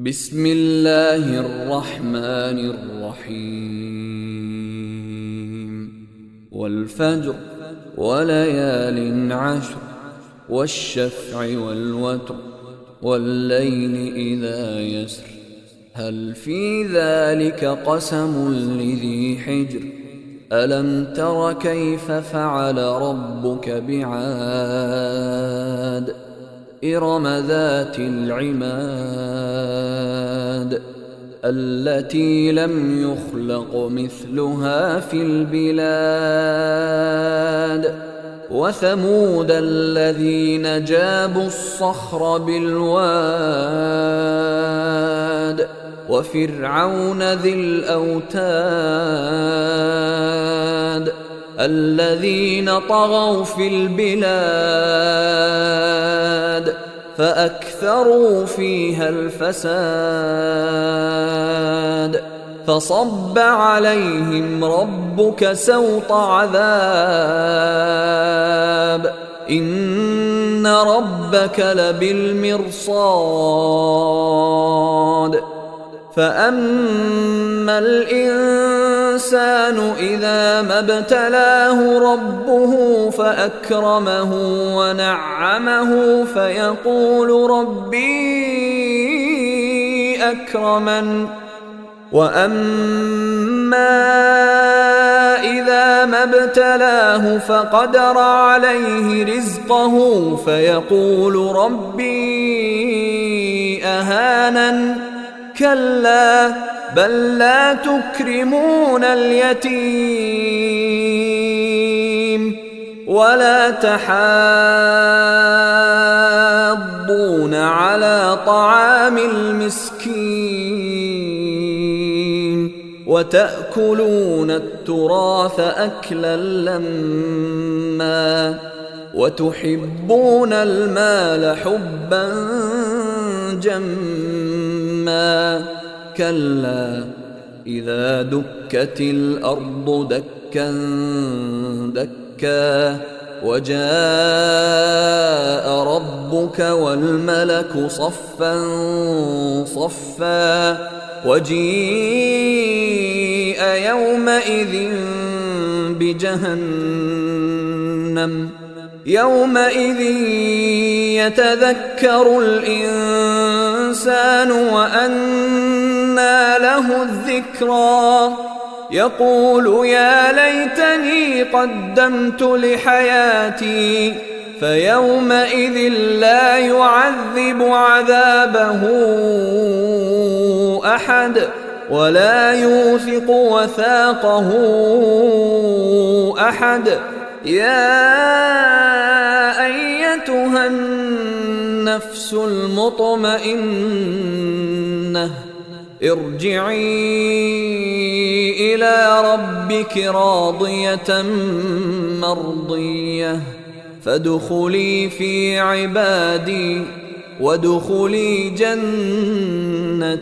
بسم الله الرحمن الرحيم والفجر وليال عشر والشفع والوتر والليل إذا يسر هل في ذلك قسم لذي حجر ألم تر كيف فعل ربك بعاد إرم ذات العماد التي لم يخلق مثلها في البلاد وثمود الذين جابوا الصخر بالواد وفرعون ذي الأوتاد الذين طغوا في البلاد فأكثروا فيها الفساد فصب عليهم ربك سوط عذاب إن ربك لبالمرصاد فأما الإنسان إذا ما ابتلاه ربه فأكرمه ونعمه فيقول ربي أكرمن وأما إذا ما ابتلاه فقدر عليه رزقه فيقول ربي أهانن كلا بل لا تكرمون اليتيم ولا تحاضون على طعام المسكين وتأكلون التراث أكلا لما وتحبون المال حبا جما كلا إذا دكت الأرض دكا دكا وجاء ربك والملك صفا صفا وجيء يومئذ بجهنم يومئذ يتذكر الإنسان وأنى له الذكرى يقول يا ليتني قدمت لحياتي فيومئذ لا يعذب عذابه أحد ولا يوثق وثاقه أحد يا أيتها النفس المطمئنة ارجعي إلى ربك راضية مرضية فادخلي في عبادي وادخلي جنتي.